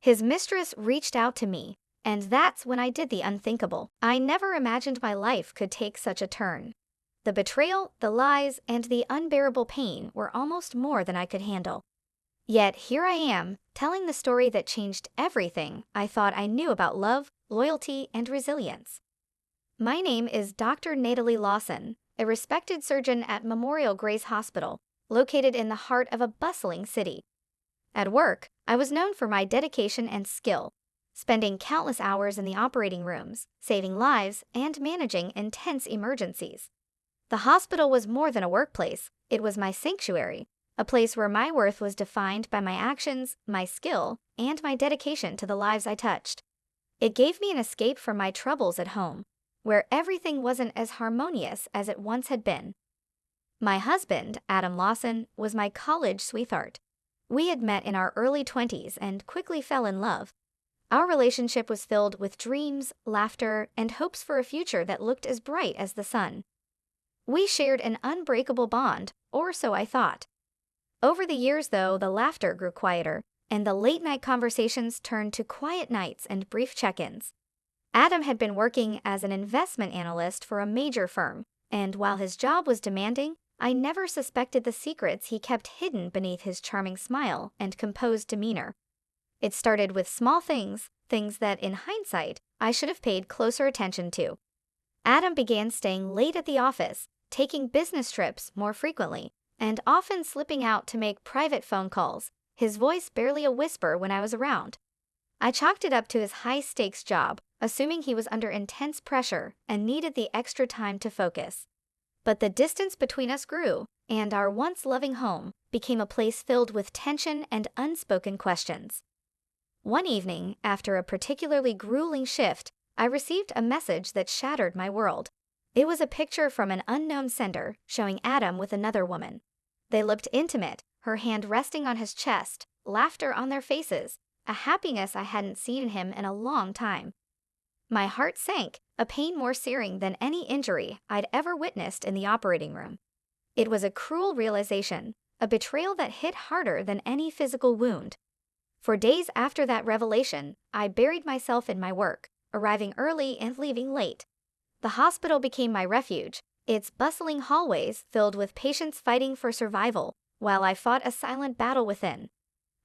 His mistress reached out to me, and that's when I did the unthinkable. I never imagined my life could take such a turn. The betrayal, the lies, and the unbearable pain were almost more than I could handle. Yet here I am, telling the story that changed everything I thought I knew about love, loyalty, and resilience. My name is Dr. Natalie Lawson, a respected surgeon at Memorial Grace Hospital, located in the heart of a bustling city. At work, I was known for my dedication and skill, spending countless hours in the operating rooms, saving lives, and managing intense emergencies. The hospital was more than a workplace, it was my sanctuary, a place where my worth was defined by my actions, my skill, and my dedication to the lives I touched. It gave me an escape from my troubles at home, where everything wasn't as harmonious as it once had been. My husband, Adam Lawson, was my college sweetheart. We had met in our early 20s and quickly fell in love. Our relationship was filled with dreams, laughter, and hopes for a future that looked as bright as the sun. We shared an unbreakable bond, or so I thought. Over the years, though, the laughter grew quieter, and the late-night conversations turned to quiet nights and brief check-ins. Adam had been working as an investment analyst for a major firm, and while his job was demanding, I never suspected the secrets he kept hidden beneath his charming smile and composed demeanor. It started with small things that, in hindsight, I should have paid closer attention to. Adam began staying late at the office, taking business trips more frequently, and often slipping out to make private phone calls, his voice barely a whisper when I was around. I chalked it up to his high-stakes job, assuming he was under intense pressure and needed the extra time to focus. But the distance between us grew, and our once loving home became a place filled with tension and unspoken questions. One evening, after a particularly grueling shift, I received a message that shattered my world. It was a picture from an unknown sender showing Adam with another woman. They looked intimate, her hand resting on his chest, laughter on their faces, a happiness I hadn't seen in him in a long time. My heart sank, a pain more searing than any injury I'd ever witnessed in the operating room. It was a cruel realization, a betrayal that hit harder than any physical wound. For days after that revelation, I buried myself in my work, arriving early and leaving late. The hospital became my refuge, its bustling hallways filled with patients fighting for survival, while I fought a silent battle within.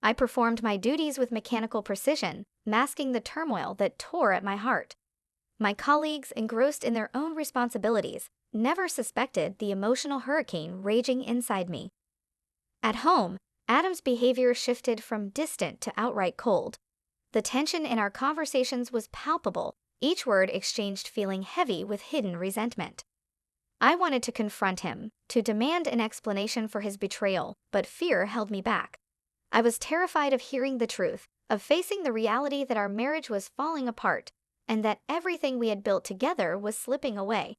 I performed my duties with mechanical precision, masking the turmoil that tore at my heart. My colleagues, engrossed in their own responsibilities, never suspected the emotional hurricane raging inside me. At home, Adam's behavior shifted from distant to outright cold. The tension in our conversations was palpable, each word exchanged feeling heavy with hidden resentment. I wanted to confront him, to demand an explanation for his betrayal, but fear held me back. I was terrified of hearing the truth, of facing the reality that our marriage was falling apart, and that everything we had built together was slipping away.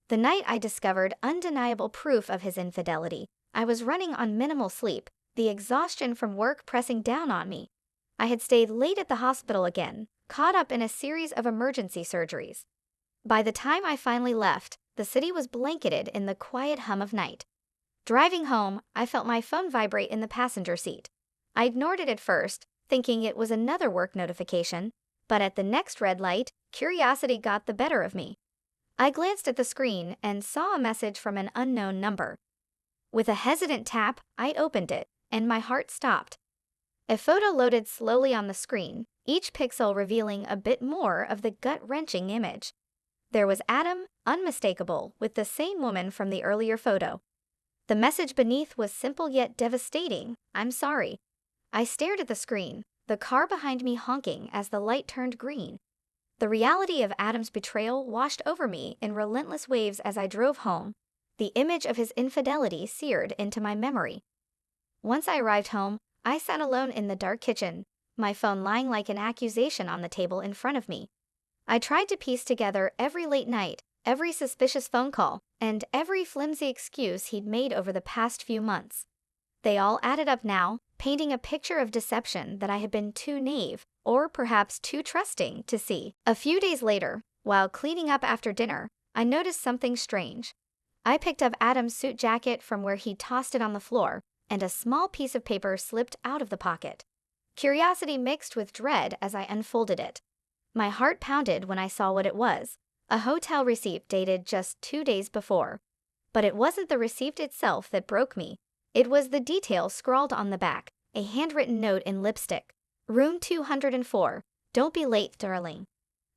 The night I discovered undeniable proof of his infidelity, I was running on minimal sleep, the exhaustion from work pressing down on me. I had stayed late at the hospital again, caught up in a series of emergency surgeries. By the time I finally left, the city was blanketed in the quiet hum of night. Driving home, I felt my phone vibrate in the passenger seat. I ignored it at first, thinking it was another work notification, but at the next red light, curiosity got the better of me. I glanced at the screen and saw a message from an unknown number. With a hesitant tap, I opened it, and my heart stopped. A photo loaded slowly on the screen, each pixel revealing a bit more of the gut-wrenching image. There was Adam, unmistakable, with the same woman from the earlier photo. The message beneath was simple yet devastating: "I'm sorry." I stared at the screen, the car behind me honking as the light turned green. The reality of Adam's betrayal washed over me in relentless waves as I drove home. The image of his infidelity seared into my memory. Once I arrived home, I sat alone in the dark kitchen, my phone lying like an accusation on the table in front of me. I tried to piece together every late night, every suspicious phone call, and every flimsy excuse he'd made over the past few months. They all added up now, painting a picture of deception that I had been too naive, or perhaps too trusting, to see. A few days later, while cleaning up after dinner, I noticed something strange. I picked up Adam's suit jacket from where he tossed it on the floor, and a small piece of paper slipped out of the pocket. curiosity mixed with dread as I unfolded it. My heart pounded when I saw what it was, a hotel receipt dated just 2 days before. But it wasn't the receipt itself that broke me. It was the details scrawled on the back, a handwritten note in lipstick. Room 204. Don't be late, darling.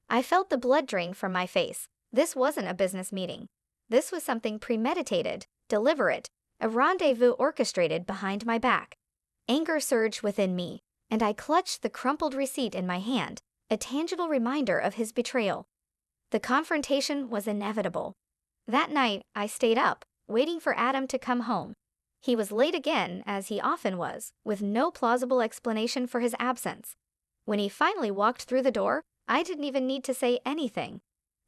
I felt the blood drain from my face. This wasn't a business meeting. This was something premeditated, deliberate, a rendezvous orchestrated behind my back. Anger surged within me, and I clutched the crumpled receipt in my hand, a tangible reminder of his betrayal. The confrontation was inevitable. That night, I stayed up, waiting for Adam to come home. He was late again, as he often was, with no plausible explanation for his absence. When he finally walked through the door, I didn't even need to say anything.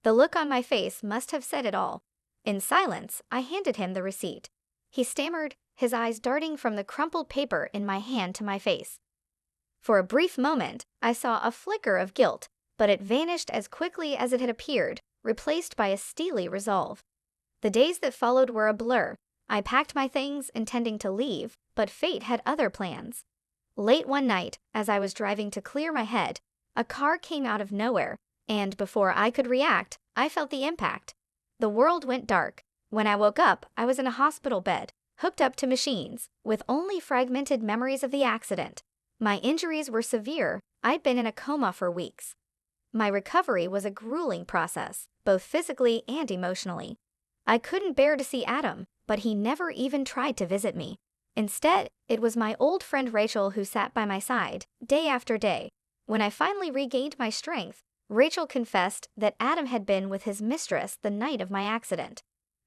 The look on my face must have said it all. In silence, I handed him the receipt. He stammered, his eyes darting from the crumpled paper in my hand to my face. For a brief moment, I saw a flicker of guilt, but it vanished as quickly as it had appeared, replaced by a steely resolve. The days that followed were a blur. I packed my things, intending to leave, but fate had other plans. Late one night, as I was driving to clear my head, a car came out of nowhere, and before I could react, I felt the impact. The world went dark. When I woke up, I was in a hospital bed, hooked up to machines, with only fragmented memories of the accident. My injuries were severe. I'd been in a coma for weeks. My recovery was a grueling process, both physically and emotionally. I couldn't bear to see Adam, but he never even tried to visit me. Instead, it was my old friend Rachel who sat by my side, day after day. When I finally regained my strength, Rachel confessed that Adam had been with his mistress the night of my accident.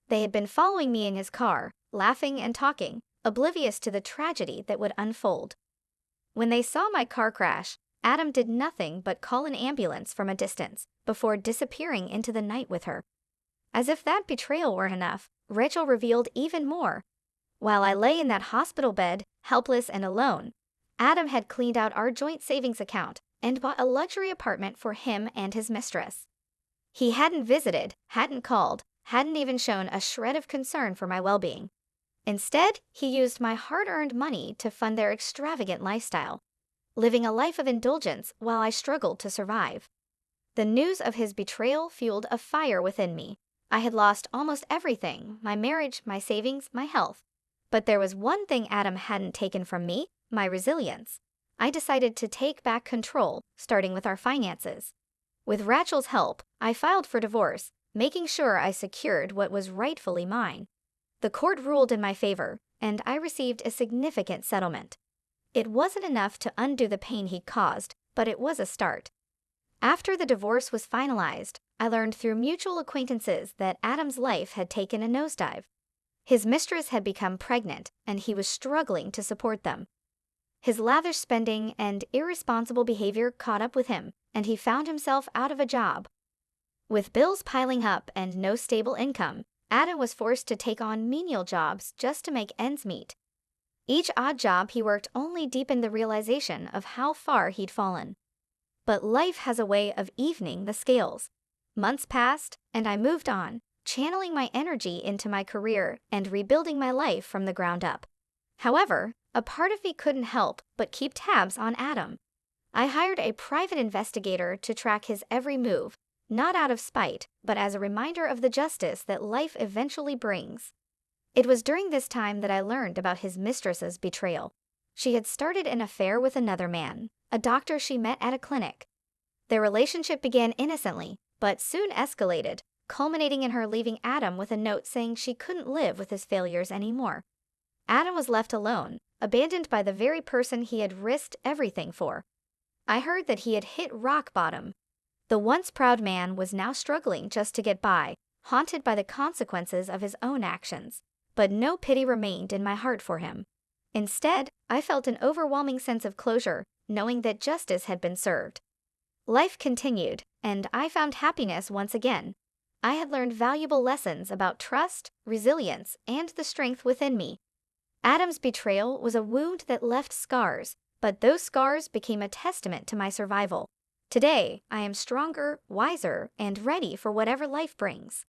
They had been following me in his car, laughing and talking, oblivious to the tragedy that would unfold. When they saw my car crash, Adam did nothing but call an ambulance from a distance, before disappearing into the night with her. As if that betrayal weren't enough, Rachel revealed even more. While I lay in that hospital bed, helpless and alone, Adam had cleaned out our joint savings account and bought a luxury apartment for him and his mistress. He hadn't visited, hadn't called, hadn't even shown a shred of concern for my well-being. Instead, he used my hard-earned money to fund their extravagant lifestyle, living a life of indulgence while I struggled to survive. The news of his betrayal fueled a fire within me. I had lost almost everything, my marriage, my savings, my health. But there was one thing Adam hadn't taken from me, my resilience. I decided to take back control, starting with our finances. With Rachel's help, I filed for divorce, making sure I secured what was rightfully mine. The court ruled in my favor, and I received a significant settlement. It wasn't enough to undo the pain he caused, but it was a start. After the divorce was finalized, I learned through mutual acquaintances that Adam's life had taken a nosedive. His mistress had become pregnant, and he was struggling to support them. His lavish spending and irresponsible behavior caught up with him, and he found himself out of a job. With bills piling up and no stable income, Adam was forced to take on menial jobs just to make ends meet. Each odd job he worked only deepened the realization of how far he'd fallen. But life has a way of evening the scales. Months passed, and I moved on, channeling my energy into my career and rebuilding my life from the ground up. However, a part of me couldn't help but keep tabs on Adam. I hired a private investigator to track his every move, not out of spite, but as a reminder of the justice that life eventually brings. It was during this time that I learned about his mistress's betrayal. She had started an affair with another man, a doctor she met at a clinic. Their relationship began innocently, but soon escalated, culminating in her leaving Adam with a note saying she couldn't live with his failures anymore. Adam was left alone, abandoned by the very person he had risked everything for. I heard that he had hit rock bottom. The once proud man was now struggling just to get by, haunted by the consequences of his own actions. But no pity remained in my heart for him. Instead, I felt an overwhelming sense of closure, knowing that justice had been served. Life continued, and I found happiness once again. I had learned valuable lessons about trust, resilience, and the strength within me. Adam's betrayal was a wound that left scars, but those scars became a testament to my survival. Today, I am stronger, wiser, and ready for whatever life brings.